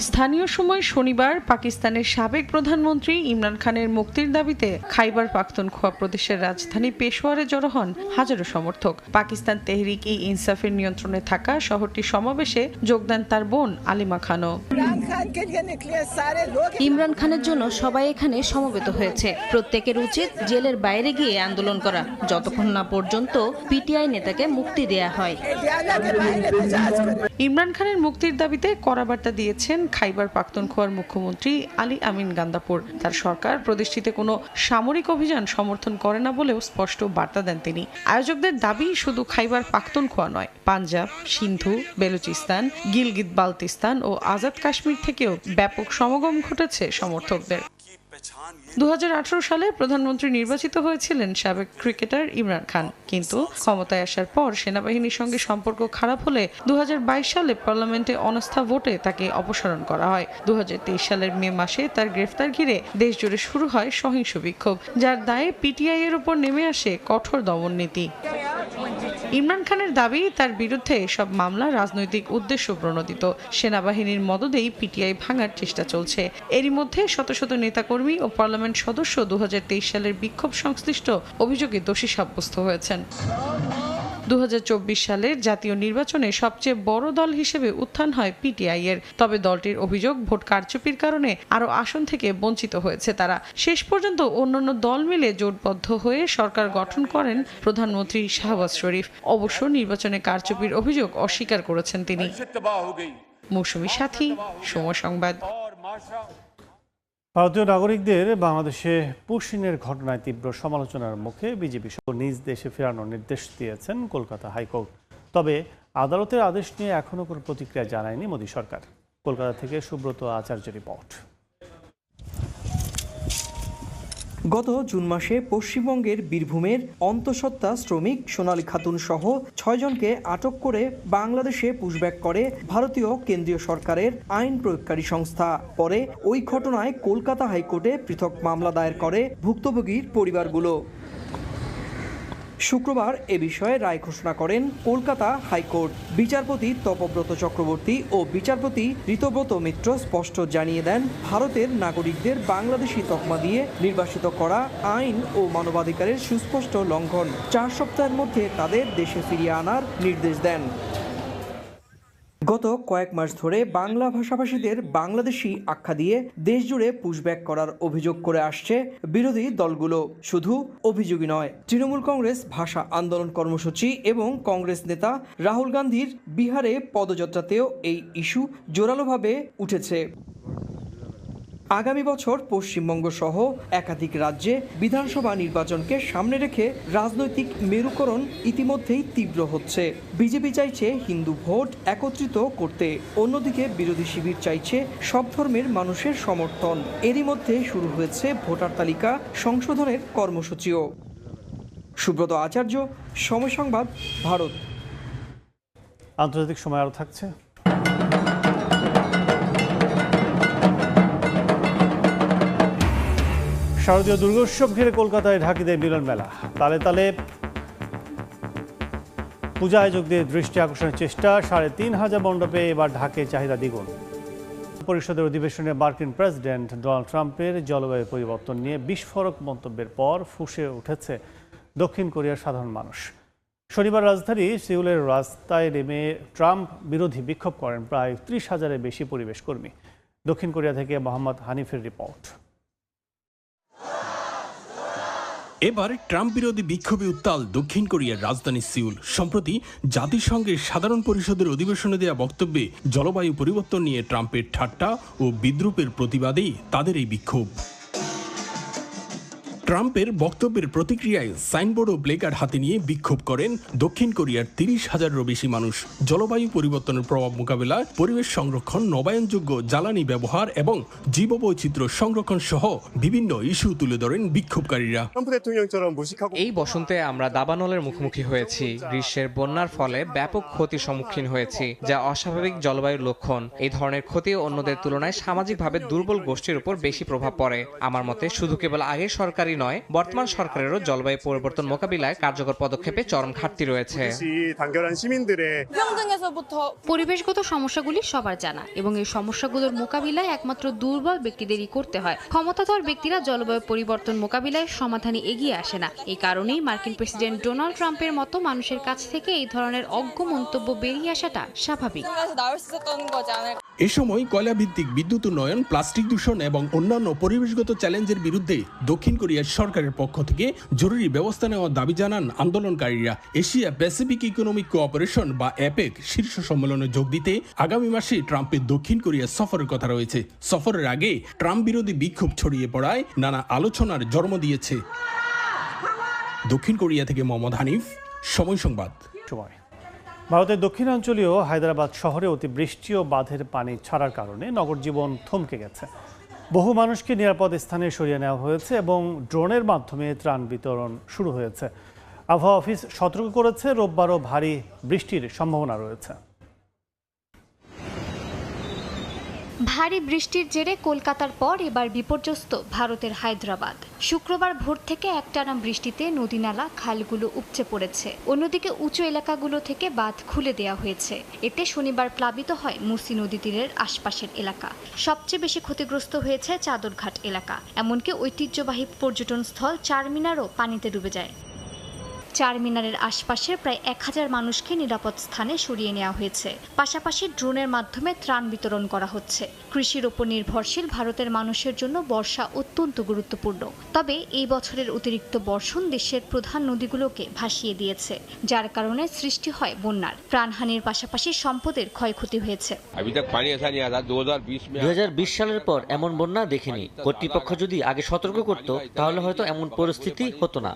স্থানীয় সময় শনিবার পাকিস্তানের সাবেক প্রধানমন্ত্রী ইমরান খানের মুক্তির দাবিতে খাইবার পাখতুনখোয়া প্রদেশের রাজধানী পেশোয়ারে জড়ো হন হাজারো সমর্থক। পাকিস্তান তেহরিক-ই-ইনসাফের নিয়ন্ত্রণে থাকা শহরটির সমাবেশে যোগ দেন তার বোন আলিমা খানও। ইমরান খানের জন্য সবাই এখানে সমবেত হয়েছে। প্রত্যেকের উচিত জেলের বাইরে গিয়ে আন্দোলন করা, যতক্ষণ না পর্যন্ত পিটিআই নেতাকে মুক্তি দেয়া হয়। ইমরান খানের মুক্তির দাবিতে কড়া বার্তা দিয়েছেন খাইবার পাখতুনখোয়ার মুখ্যমন্ত্রী আলী আমিন গান্দাপুর। তার সরকার প্রদেশটিতে কোনো সামরিক অভিযান সমর্থন করে না বলেও স্পষ্ট বার্তা দেন তিনি। আয়োজকদের দাবি, শুধু খাইবার পাখতুনখোয়া নয়, পাঞ্জাব, সিন্ধু, বেলুচিস্তান, গিলগিত বালতিস্তান ও আজাদ কাশ্মীর থেকেও ব্যাপক সমাগম ঘটেছে সমর্থকদের। 2018 সালে প্রধানমন্ত্রী নির্বাচিত হয়েছিলেন সাবেক ক্রিকেটার ইমরান খান, কিন্তু ক্ষমতায় আসার পর সেনাবাহিনীর সঙ্গে সম্পর্ক খারাপ হলে 2022 সালে পার্লামেন্টে অনাস্থা ভোটে তাকে অপসারণ করা হয়। 2023 সালের মে মাসে তার গ্রেফতার ঘিরে দেশজুড়ে শুরু হয় সহিংস বিক্ষোভ, যার দায়ে পিটিআই এর উপর নেমে আসে কঠোর দমন নীতি। ইমরান খানের দাবি, তার বিরুদ্ধে সব মামলা রাজনৈতিক উদ্দেশ্য প্রণোদিত। সেনাবাহিনীর মদদেই পিটিআই ভাঙার চেষ্টা চলছে। এরই মধ্যে শত শত নেতাকর্মী ও পার্লামেন্ট সদস্য 2023 সালের বিক্ষোভ সংশ্লিষ্ট অভিযোগে দোষী সাব্যস্ত হয়েছেন। 2024 সালের জাতীয় নির্বাচনে সবচেয়ে বড় দল হিসেবে উত্থান হয় পিটিআই এর। তবে দলটির অভিযোগ, ভোট কারচুপির কারণে আরও আসন থেকে বঞ্চিত হয়েছে তারা। শেষ পর্যন্ত অন্যান্য দল মিলে জোটবদ্ধ হয়ে সরকার গঠন করেন প্রধানমন্ত্রী শাহবাজ শরীফ। অবশ্য নির্বাচনে কারচুপির অভিযোগ অস্বীকার করেছেন তিনি। মৌসুমী সাথী, সময় সংবাদ। ভারতীয় নাগরিকদের বাংলাদেশে পুশিনের ঘটনায় তীব্র সমালোচনার মুখে বিজেপি নিজ দেশে ফেরানোর নির্দেশ দিয়েছেন কলকাতা হাইকোর্ট। তবে আদালতের আদেশ নিয়ে এখনও কোনো প্রতিক্রিয়া জানায়নি মোদী সরকার। কলকাতা থেকে সুব্রত আচার্য রিপোর্ট। গত জুন মাসে পশ্চিমবঙ্গের বীরভূমের অন্তঃসত্ত্বা শ্রমিক সোনালী খাতুন সহ 6 জনকে আটক করে বাংলাদেশে পুশব্যাক করে ভারতীয় কেন্দ্রীয় সরকারের আইন প্রয়োগকারী সংস্থা। পরে ওই ঘটনায় কলকাতা হাইকোর্টে পৃথক মামলা দায়ের করে ভুক্তভোগীর পরিবারগুলো। শুক্রবার এ বিষয়ে রায় ঘোষণা করেন কলকাতা হাইকোর্ট। বিচারপতি তপব্রত চক্রবর্তী ও বিচারপতি ঋতব্রত মিত্র স্পষ্ট জানিয়ে দেন, ভারতের নাগরিকদের বাংলাদেশি তকমা দিয়ে নির্বাসিত করা আইন ও মানবাধিকারের সুস্পষ্ট লঙ্ঘন। 4 সপ্তাহের মধ্যে তাদের দেশে ফিরিয়ে আনার নির্দেশ দেন। গত কয়েক মাস ধরে বাংলা ভাষাভাষীদের বাংলাদেশি আখ্যা দিয়ে দেশজুড়ে পুশব্যাক করার অভিযোগ করে আসছে বিরোধী দলগুলো। শুধু অভিযোগই নয়, তৃণমূল কংগ্রেস ভাষা আন্দোলন কর্মসূচি এবং কংগ্রেস নেতা রাহুল গান্ধীর বিহারে পদযাত্রাতেও এই ইস্যু জোরালোভাবে উঠেছে। আগামী বছর পশ্চিমবঙ্গ সহ একাধিক রাজ্যে বিধানসভা নির্বাচনকে সামনে রেখে রাজনৈতিক মেরুকরণ ইতিমধ্যেই তীব্র হচ্ছে। বিজেপি চাইছে হিন্দু ভোট একত্রিত করতে, অন্যদিকে বিরোধী শিবির চাইছে সব ধর্মের মানুষের সমর্থন। এরই মধ্যে শুরু হয়েছে ভোটার তালিকা সংশোধনের কর্মসূচিও। সুব্রত আচার্য, সময় সংবাদ, ভারত। আন্তর্জাতিক সময় আরও থাকছে। শারদীয় দুর্গোৎসব ঘিরে কলকাতায় ঢাকিদের মিলন মেলা। তালে তালে পূজা আয়োজকদের দৃষ্টি আকর্ষণের চেষ্টা। ৩,৫০০ মণ্ডপে এবার ঢাকে চাহিদা দ্বিগুণ। পরিষদের অধিবেশনে মার্কিন প্রেসিডেন্ট ডোনাল্ড ট্রাম্পের জলবায়ু পরিবর্তন নিয়ে বিস্ফোরক মন্তব্যের পর ফুঁসে উঠেছে দক্ষিণ কোরিয়ার সাধারণ মানুষ। শনিবার রাজধানী সিউলের রাস্তায় নেমে ট্রাম্প বিরোধী বিক্ষোভ করেন প্রায় ৩০,০০০-এর বেশি পরিবেশ কর্মী। দক্ষিণ কোরিয়া থেকে মোহাম্মদ হানিফের রিপোর্ট। এবার ট্রাম্প বিরোধী বিক্ষোভে উত্তাল দক্ষিণ কোরিয়ার রাজধানী সিউল। সম্প্রতি জাতিসংঘের সাধারণ পরিষদের অধিবেশনে দেওয়া বক্তব্যে জলবায়ু পরিবর্তন নিয়ে ট্রাম্পের ঠাট্টা ও বিদ্রূপের প্রতিবাদেই তাদের এই বিক্ষোভ। ট্রাম্পের বক্তব্যের প্রতিক্রিয়ায় সাইনবোর্ড ও প্লেকার্ড হাতে নিয়ে বিক্ষোভ করেন দক্ষিণ কোরিয়ার ৩০,০০০-এরও বেশি মানুষ। জলবায়ু পরিবর্তনের প্রভাব মোকাবেলায় পরিবেশ সংরক্ষণ, নবায়নযোগ্য জ্বালানি ব্যবহার এবং জীববৈচিত্র্য সংরক্ষণ সহ বিভিন্ন ইস্যু তুলে ধরেন বিক্ষোভকারীরা। এই বসন্তে আমরা দাবানলের মুখোমুখি হয়েছি। গ্রীষ্মের বন্যার ফলে ব্যাপক ক্ষতির সম্মুখীন হয়েছি, যা অস্বাভাবিক জলবায়ুর লক্ষণ। এই ধরনের ক্ষতি অন্যদের তুলনায় সামাজিকভাবে দুর্বল গোষ্ঠীর উপর বেশি প্রভাব পড়ে। আমার মতে শুধু কেবল আগের সরকারই নয়, বর্তমান সরকারেরও জলবায়ু পরিবর্তন মোকাবিলায় কার্যকর পদক্ষেপে চরম ঘাটতি রয়েছে। পরিবেশগত সমস্যাগুলি সবার জানা এবং এই সমস্যাগুলোর মোকাবিলায় একমাত্র দুর্বল ব্যক্তিদেরই করতে হয়। ক্ষমতাধর ব্যক্তিরা জলবায়ু পরিবর্তন মোকাবিলায় সমাধানে এগিয়ে আসে না। এই কারণেই মার্কিন প্রেসিডেন্ট ডোনাল্ড ট্রাম্পের মতো মানুষের কাছ থেকে এই ধরনের অজ্ঞ মন্তব্য বেরিয়ে আসাটা স্বাভাবিক। এ সময় কয়লাভিত্তিক বিদ্যুৎ উন্নয়ন, প্লাস্টিক দূষণ এবং অন্যান্য পরিবেশগত চ্যালেঞ্জের বিরুদ্ধে দক্ষিণ কোরিয়ার সরকারের পক্ষ থেকে জরুরি ব্যবস্থা নেওয়ার দাবি জানান আন্দোলনকারীরা। এশিয়া প্যাসিফিক ইকোনমিক কোঅপারেশন বা অ্যাপেক শীর্ষ সম্মেলনে যোগ দিতে আগামী মাসে ট্রাম্পের দক্ষিণ কোরিয়া সফরের কথা রয়েছে। সফরের আগে ট্রাম্প বিরোধী বিক্ষোভ ছড়িয়ে পড়ায় নানা আলোচনার জন্ম দিয়েছে। দক্ষিণ কোরিয়া থেকে মোহাম্মদ হানিফ, সময় সংবাদ। ভারতের দক্ষিণাঞ্চলীয় হায়দ্রাবাদ শহরে অতিবৃষ্টি ও বাঁধের পানি ছাড়ার কারণে নগর জীবন থমকে গেছে। বহু মানুষকে নিরাপদ স্থানে সরিয়ে নেওয়া হয়েছে এবং ড্রোনের মাধ্যমে ত্রাণ বিতরণ শুরু হয়েছে। আবহাওয়া অফিস সতর্ক করেছে, রোববারও ভারী বৃষ্টির সম্ভাবনা রয়েছে। ভারী বৃষ্টির জেরে কলকাতার পর এবার বিপর্যস্ত ভারতের হায়দ্রাবাদ। শুক্রবার ভোর থেকে একটানা বৃষ্টিতে নদী নালা খালগুলো উপচে পড়েছে। অন্যদিকে উঁচু এলাকাগুলো থেকে বাঁধ খুলে দেওয়া হয়েছে। এতে শনিবার প্লাবিত হয় মুসি নদী তীরের আশপাশের এলাকা। সবচেয়ে বেশি ক্ষতিগ্রস্ত হয়েছে চাদরঘাট এলাকা। এমনকি ঐতিহ্যবাহী পর্যটন স্থল চারমিনারও পানিতে ডুবে যায়। চারমিনারের আশপাশের প্রায় ১,০০০ মানুষকে নিরাপদ স্থানে সরিয়ে নেওয়া হয়েছে। পাশাপাশি ড্রোনের মাধ্যমে ত্রাণ বিতরণ করা হচ্ছে। কৃষির ওপর নির্ভরশীল ভারতের মানুষের জন্য বর্ষা অত্যন্ত গুরুত্বপূর্ণ। তবে এই বছরের অতিরিক্ত বর্ষণ দেশের প্রধান নদীগুলোকে ভাসিয়ে দিয়েছে, যার কারণে সৃষ্টি হয় বন্যার। প্রাণহানির পাশাপাশি সম্পদের ক্ষয়ক্ষতি হয়েছে। ২০২০ সালের পর এমন বন্যা দেখিনি। কর্তৃপক্ষ যদি আগে সতর্ক করত তাহলে হয়তো এমন পরিস্থিতি হতো না।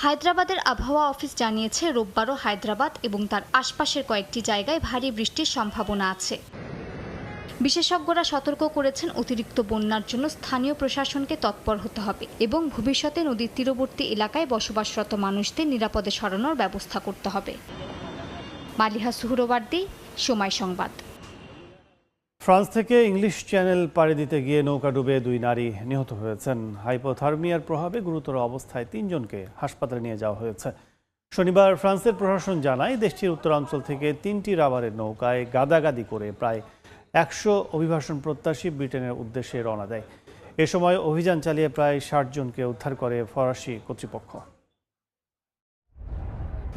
হায়দ্রাবাদের আবহাওয়া অফিস জানিয়েছে, রোববারও হায়দ্রাবাদ এবং তার আশপাশের কয়েকটি জায়গায় ভারী বৃষ্টির সম্ভাবনা আছে। বিশেষজ্ঞরা সতর্ক করেছেন, অতিরিক্ত বন্যার জন্য স্থানীয় প্রশাসনকে তৎপর হতে হবে এবং ভবিষ্যতে নদীর তীরবর্তী এলাকায় বসবাসরত মানুষদের নিরাপদে সরানোর ব্যবস্থা করতে হবে। মালিহা সুহরওয়ার্দী, সময় সংবাদ। ফ্রান্স থেকে ইংলিশ চ্যানেল পাড়ি দিতে গিয়ে নৌকা ডুবে ২ নারী নিহত হয়েছেন। হাইপোথার্মিয়ার প্রভাবে গুরুতর অবস্থায় ৩ জনকে হাসপাতালে নিয়ে যাওয়া হয়েছে। শনিবার ফ্রান্সের প্রশাসন জানায়, দেশটির উত্তরাঞ্চল থেকে ৩টি রাবারের নৌকায় গাদাগাদি করে প্রায় ১০০ অভিবাসন প্রত্যাশী ব্রিটেনের উদ্দেশ্যে রওনা দেয়। এ সময় অভিযান চালিয়ে প্রায় ৬০ জনকে উদ্ধার করে ফরাসি কর্তৃপক্ষ।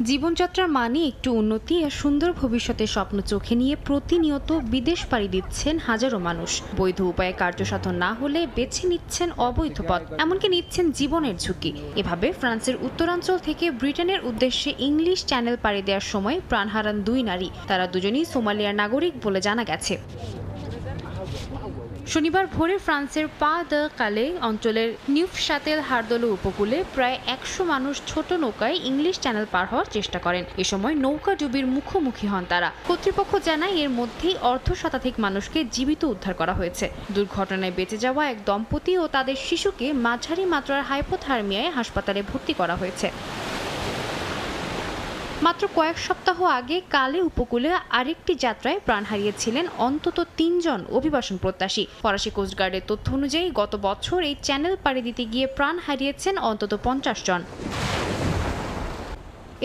জীবনযাত্রার মানে একটু উন্নতি আর সুন্দর ভবিষ্যতের স্বপ্ন চোখে নিয়ে প্রতিনিয়ত বিদেশ পাড়ি দিচ্ছেন হাজারো মানুষ। বৈধ উপায়ে কার্যসাধন না হলে বেছে নিচ্ছেন অবৈধ পথ, এমনকি নিচ্ছেন জীবনের ঝুঁকি। এভাবে ফ্রান্সের উত্তরাঞ্চল থেকে ব্রিটেনের উদ্দেশ্যে ইংলিশ চ্যানেল পাড়ি দেওয়ার সময় প্রাণ হারান 2 নারী। তারা দুজনেই সোমালিয়ার নাগরিক বলে জানা গেছে। শনিবার ভোরে ফ্রান্সের পা দ্য কালে অঞ্চলের নিউফশাতেল হারদোলো উপকূলে প্রায় 100 মানুষ ছোট নৌকায় ইংলিশ চ্যানেল পার হওয়ার চেষ্টা করেন। এ সময় নৌকা ডুবির মুখোমুখি হন তারা। কর্তৃপক্ষ জানায় এর মধ্যেই অর্ধশতাধিক মানুষকে জীবিত উদ্ধার করা হয়েছে। দুর্ঘটনায় বেঁচে যাওয়া এক দম্পতি ও তাদের শিশুকে মাঝারি মাত্রার হাইপোথার্মিয়ায় হাসপাতালে ভর্তি করা হয়েছে। মাত্র কয়েক সপ্তাহ আগে কালে উপকূলে আরেকটি যাত্রায় প্রাণ হারিয়েছিলেন অন্তত 3 জন অভিবাসন প্রত্যাশী। ফরাসি কোস্টগার্ডের তথ্য অনুযায়ী গত বছর এই চ্যানেল পাড়ি দিতে গিয়ে প্রাণ হারিয়েছেন অন্তত 50 জন।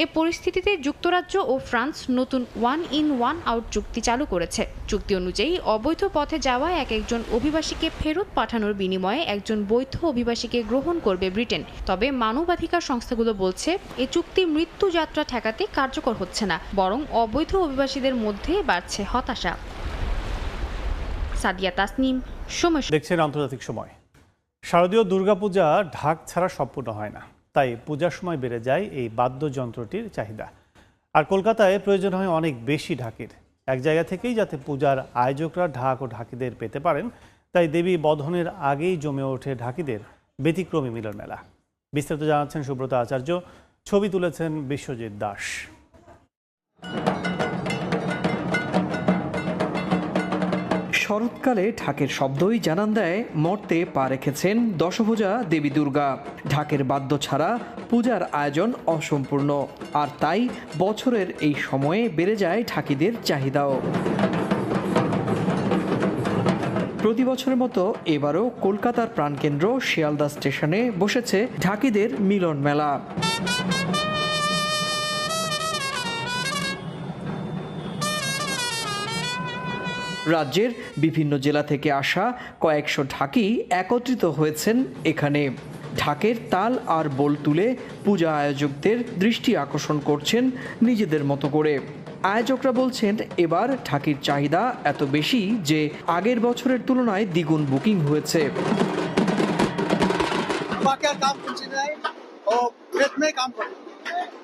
এ পরিস্থিতিতে যুক্তরাজ্য ও ফ্রান্স নতুন 1 in 1 আউট চুক্তি চালু করেছে। চুক্তি অনুযায়ী অবৈধ পথে যাওয়া একজন অভিবাসীকে ফেরত পাঠানোর বিনিময়ে একজন বৈধ অভিবাসীকে গ্রহণ করবে ব্রিটেন। তবে মানবাধিকার সংস্থাগুলো বলছে এ চুক্তি মৃত্যু যাত্রা ঠেকাতে কার্যকর হচ্ছে না, বরং অবৈধ অভিবাসীদের মধ্যে বাড়ছে হতাশা। সাদিয়া তাসনিম, সময়। দেখছেন আন্তর্জাতিক সময়। শারদীয় দুর্গাপূজা ঢাক ছাড়া সম্পূর্ণ হয় না, তাই পূজার সময় বেড়ে যায় এই বাদ্যযন্ত্রটির চাহিদা। আর কলকাতায় প্রয়োজন হয় অনেক বেশি ঢাকির। এক জায়গা থেকেই যাতে পূজার আয়োজকরা ঢাক ও ঢাকিদের পেতে পারেন, তাই দেবী বধনের আগেই জমে ওঠে ঢাকিদের ব্যতিক্রমী মিলন মেলা। বিস্তারিত জানাচ্ছেন সুব্রত আচার্য, ছবি তুলেছেন বিশ্বজিৎ দাস। শরৎকালে ঢাকের শব্দই জানান দেয় মর্তে পা রেখেছেন দশভুজা দেবী দুর্গা। ঢাকের বাদ্য ছাড়া পূজার আয়োজন অসম্পূর্ণ, আর তাই বছরের এই সময়ে বেড়ে যায় ঢাকিদের চাহিদাও। প্রতি বছরের মতো এবারও কলকাতার প্রাণকেন্দ্র শিয়ালদা স্টেশনে বসেছে ঢাকিদের মিলন মেলা। রাজ্যের বিভিন্ন জেলা থেকে আসা কয়েকশো ঢাকি একত্রিত হয়েছেন এখানে। ঢাকের তাল আর বোল তুলে পূজা আয়োজকদের দৃষ্টি আকর্ষণ করছেন নিজেদের মতো করে। আয়োজকরা বলছেন এবার ঢাকির চাহিদা এত বেশি যে আগের বছরের তুলনায় দ্বিগুণ বুকিং হয়েছে।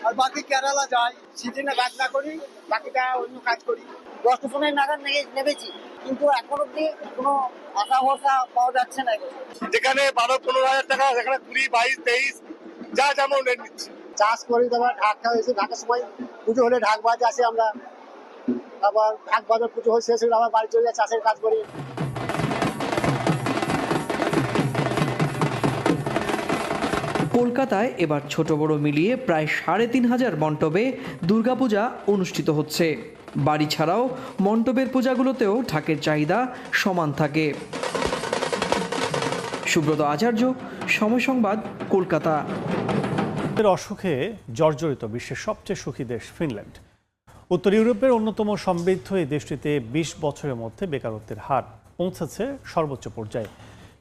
আর বাকি কেরালা যায়, সিজনে কাজ না করি, বাকিটা অন্য কাজ করি। 10টা সময় নাগাদ নেমেছি, কিন্তু এখন অব্দি কোনো আশা ভরসা পাওয়া যাচ্ছে না। যেখানে 12-15 হাজার টাকা, সেখানে 20-22-23 যা যেমন রেট নিচ্ছে। চাষ করি, তারপর ঢাক হয়েছে, ঢাকের সময় পুজো হলে ঢাক বাজ আসে, আমরা আবার ঢাক বাজার পুজো হয়ে শেষ হলে আবার বাড়ি চলে যায়, চাষের কাজ করি। কলকাতায় এবার ছোট বড় মিলিয়ে প্রায় 3500 মণ্ডপে দুর্গাপূজা অনুষ্ঠিত হচ্ছে। বাড়ি ছাড়াও মণ্ডপের পূজাগুলোতেও ঢাকের চাহিদা সমান থাকে। সুব্রত আচার্য, সময় সংবাদ, কলকাতা। অসুখে জর্জরিত বিশ্বের সবচেয়ে সুখী দেশ ফিনল্যান্ড। উত্তর ইউরোপের অন্যতম সমৃদ্ধ এই দেশটিতে 20 বছরের মধ্যে বেকারত্বের হার পৌঁছেছে সর্বোচ্চ পর্যায়ে।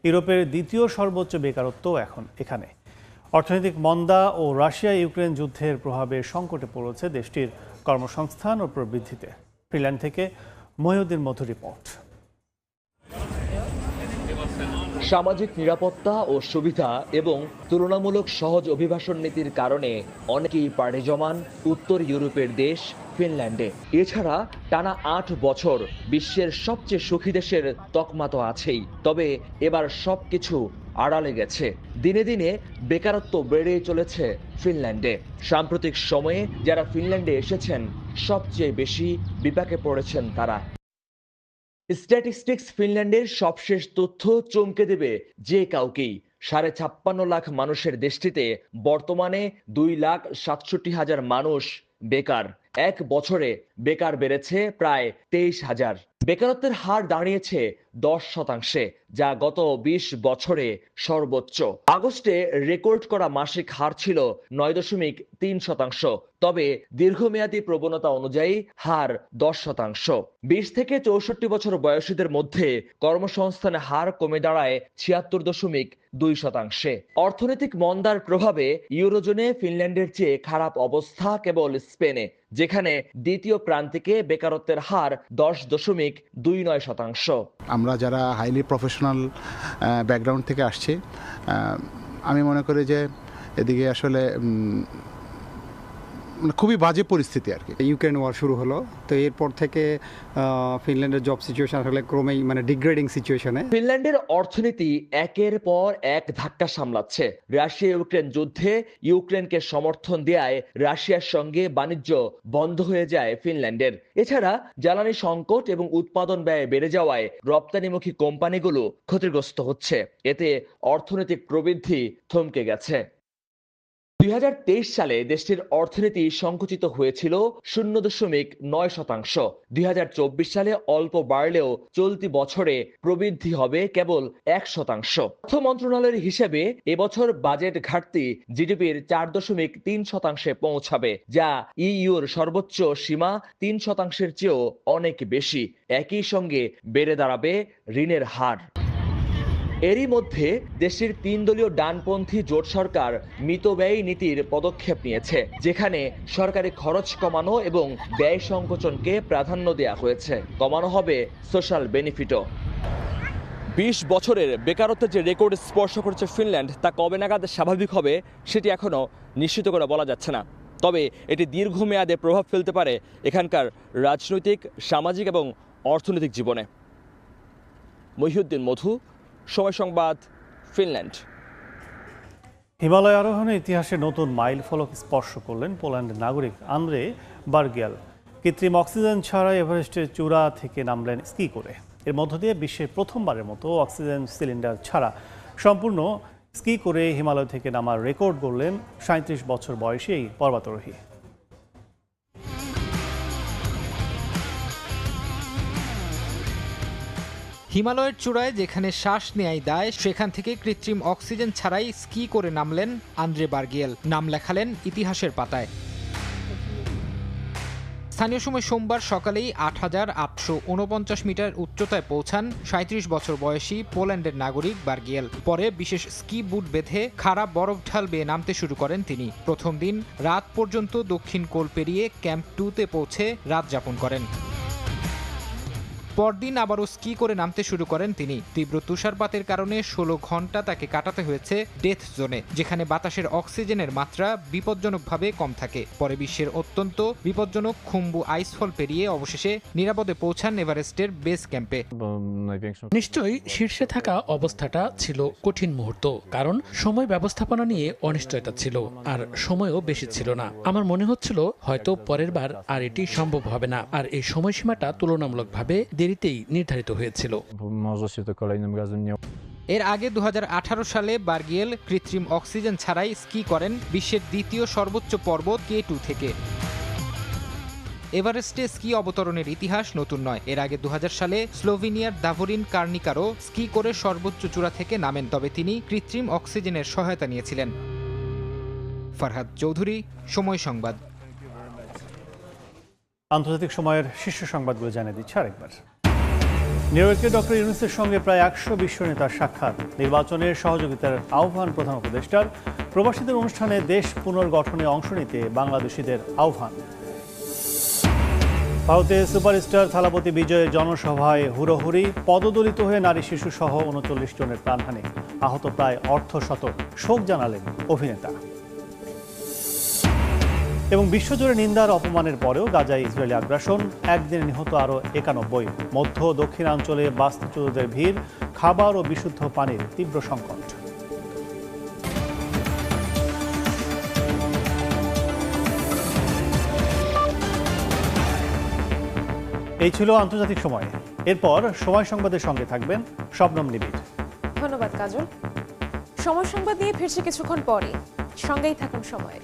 ইউরোপের দ্বিতীয় সর্বোচ্চ বেকারত্ব এখন এখানে। অর্থনৈতিক মন্দা ও রাশিয়া ইউক্রেন যুদ্ধের প্রভাবে সংকটে পড়েছে দেশটির কর্মসংস্থান ও প্রবৃদ্ধিতে। ফিনল্যান্ড থেকে মহিউদ্দিন মধু রিপোর্ট। সামাজিক নিরাপত্তা ও সুবিধা এবং তুলনামূলক সহজ অভিবাসন নীতির কারণে অনেকেই পাড়ি জমান উত্তর ইউরোপের দেশ ফিনল্যান্ডে। এছাড়া টানা 8 বছর বিশ্বের সবচেয়ে সুখী দেশের তকমা তো আছেই, তবে এবার সবকিছু আড়ালে গেছে। দিনে দিনে বেকারত্ব বেড়ে চলেছে ফিনল্যান্ডে। সাম্প্রতিক সময়ে যারা ফিনল্যান্ডে এসেছেন সবচেয়ে বেশি বিপাকে পড়েছেন তারা। স্ট্যাটিস্টিক্স ফিনল্যান্ডের সবশেষ তথ্য চমকে দেবে যে কাউকেই। 56.5 লাখ মানুষের দেশটিতে বর্তমানে 2,67,000 মানুষ বেকার। এক বছরে বেকার বেড়েছে প্রায় 23,000। বেকারত্বের হার দাঁড়িয়েছে 10%, যা গত 20 বছরে সর্বোচ্চ। আগস্টে রেকর্ড করা মাসিক হার ছিল 9.3%, তবে দীর্ঘমেয়াদী প্রবণতা অনুযায়ী হার 10%। 20 থেকে 64 বছর বয়সীদের মধ্যে কর্মসংস্থানের হার কমে দাঁড়ায় 76.2%। অর্থনৈতিক মন্দার প্রভাবে ইউরোজোনে ফিনল্যান্ডের চেয়ে খারাপ অবস্থা কেবল স্পেনে, যেখানে দ্বিতীয় প্রান্তিকে বেকারত্বের হার 10.29%। আমরা যারা হাইলি প্রফেশনাল ব্যাকগ্রাউন্ড থেকে আসছি, আমি মনে করি যে এদিকে আসলে খুবই বাজে পরিস্থিতি আর কি। ইউক্রেন ওয়ার শুরু হলো, তো এরপর থেকে ফিনল্যান্ডের জব সিচুয়েশন আসলে ক্রমেই ডিগ্রেডিং সিচুয়েশনে। ফিনল্যান্ডের অর্থনীতি একের পর এক ধাক্কা সামলাচ্ছে। রাশিয়া ইউক্রেন যুদ্ধে ইউক্রেনকে সমর্থন দেয়ায় রাশিয়ার সঙ্গে বাণিজ্য বন্ধ হয়ে যায় ফিনল্যান্ডের। এছাড়া জ্বালানি সংকট এবং উৎপাদন ব্যয় বেড়ে যাওয়ায় রপ্তানিমুখী কোম্পানিগুলো ক্ষতিগ্রস্ত হচ্ছে। এতে অর্থনৈতিক প্রবৃদ্ধি থমকে গেছে। 2023 সালে দেশটির অর্থনীতি সংকুচিত হয়েছিল 0.9%। 2024 সালে অল্প বাড়লেও চলতি বছরে প্রবৃদ্ধি হবে কেবল 1%। অর্থ মন্ত্রণালয়ের হিসেবে এবছর বাজেট ঘাটতি জিডিপির 4.3% পৌঁছাবে, যা ইইউর সর্বোচ্চ সীমা 3%-এর চেয়েও অনেক বেশি। একই সঙ্গে বেড়ে দাঁড়াবে ঋণের হার। এরই মধ্যে দেশটির 3 দলীয় ডানপন্থী জোট সরকার মিতব্যয়ী নীতির পদক্ষেপ নিয়েছে, যেখানে সরকারি খরচ কমানো এবং ব্যয় সংকোচনকে প্রাধান্য দেওয়া হয়েছে। কমানো হবে সোশ্যাল বেনিফিটও। 20 বছরের বেকারত্বের যে রেকর্ড স্পর্শ করেছে ফিনল্যান্ড, তা কবে নাগাদ স্বাভাবিক হবে সেটি এখনও নিশ্চিত করে বলা যাচ্ছে না। তবে এটি দীর্ঘমেয়াদে প্রভাব ফেলতে পারে এখানকার রাজনৈতিক, সামাজিক এবং অর্থনৈতিক জীবনে। মহিউদ্দিন মধু, সময় সংবাদ, ফিনল্যান্ড। হিমালয় আরোহণের ইতিহাসে নতুন মাইল ফলক স্পর্শ করলেন পোল্যান্ডের নাগরিক আন্দ্রে বার্গিয়াল। কৃত্রিম অক্সিজেন ছাড়া এভারেস্টের চূড়া থেকে নামলেন স্কি করে। এর মধ্য দিয়ে বিশ্বের প্রথমবারের মতো অক্সিজেন সিলিন্ডার ছাড়া সম্পূর্ণ স্কি করে হিমালয় থেকে নামার রেকর্ড গড়লেন 37 বছর বয়সী এই পর্বতারোহী। হিমালয়ের চূড়ায় যেখানে শ্বাস নেয়াই দায়, সেখান থেকে কৃত্রিম অক্সিজেন ছাড়াই স্কি করে নামলেন আন্দ্রে বার্গিয়েল। নাম লেখালেন ইতিহাসের পাতায়। স্থানীয় সময় সোমবার সকালেই 8,849 মিটার উচ্চতায় পৌঁছান 37 বছর বয়সী পোল্যান্ডের নাগরিক বার্গিয়েল। পরে বিশেষ স্কি বুট বেঁধে খাড়া বরফ ঢাল বেয়ে নামতে শুরু করেন তিনি। প্রথম দিন রাত পর্যন্ত দক্ষিণ কোল পেরিয়ে ক্যাম্প 2-তে পৌঁছে রাত যাপন করেন। পরদিন আবারও স্কি করে নামতে শুরু করেন তিনি। তীব্র তুষারপাতের কারণে 16 ঘন্টা তাকে কাটাতে হয়েছে ডেথ জোনে, যেখানে বাতাসের অক্সিজেনের মাত্রা বিপজ্জনকভাবে কম থাকে। পরে বিশ্বের অত্যন্ত বিপজ্জনক খুম্বু আইসফল পেরিয়ে অবশেষে নিরাপদে পৌঁছান এভারেস্টের বেস ক্যাম্পে। নিশ্চয়ই শীর্ষে থাকা অবস্থাটা ছিল কঠিন মুহূর্ত, কারণ সময় ব্যবস্থাপনা নিয়ে অনিশ্চয়তা ছিল, আর সময়ও বেশি ছিল না। আমার মনে হচ্ছিল হয়তো পরের বার আর এটি সম্ভব হবে না, আর এই সময়সীমাটা তুলনামূলকভাবে দেরিতেই নির্ধারিত হয়েছিল। এর আগে 2018 সালে বার্গিয়েল কৃত্রিম অক্সিজেন ছাড়াই স্কি করেন বিশ্বের দ্বিতীয় সর্বোচ্চ পর্বত K2 থেকে। এভারেস্টে স্কি অবতরণের ইতিহাস নতুন নয়। এর আগে 2000 সালে স্লোভেনিয়ার দাভোরিন কার্নিকারও স্কি করে সর্বোচ্চ চূড়া থেকে নামেন, তবে তিনি কৃত্রিম অক্সিজেনের সহায়তা নিয়েছিলেন। ফারহাদ চৌধুরী, সময় সংবাদ। আন্তর্জাতিক সময়ের শীর্ষ সংবাদগুলো জানিয়ে দিচ্ছে আরেকবার। নিউ ইয়র্কে ডক্টর ইউনূসের সঙ্গে প্রায় 100 বিশ্ব নেতার সাক্ষাৎ। নির্বাচনের সহযোগিতার আহ্বান প্রধান উপদেষ্টার। প্রবাসীদের অনুষ্ঠানে দেশ পুনর্গঠনে অংশ নিতে বাংলাদেশিদের আহ্বান। ভারতের সুপারস্টার থালাপতি বিজয়ের জনসভায় হুড়োহুড়ি। পদদলিত হয়ে নারী শিশু সহ 39 জনের প্রাণহানি, আহত প্রায় অর্ধশত। শোক জানালেন অভিনেতা। এবং বিশ্বজুড়ে নিন্দার অপমানের পরেও গাজায় ইসরায়েলি আগ্রাসন, একদিনে নিহত আরও 91। মধ্য ও দক্ষিণাঞ্চলে বাস্তুচ্যুতদের ভিড়, খাবার ও বিশুদ্ধ পানির তীব্র সংকট। এই ছিল আন্তর্জাতিক সময়। এরপর সময় সংবাদের সঙ্গে থাকবেন শবনম নিবিড়। ধন্যবাদ কাজল। সময় সংবাদ নিয়ে ফিরছি কিছুক্ষণ পরে, সঙ্গেই থাকুন সময়ের।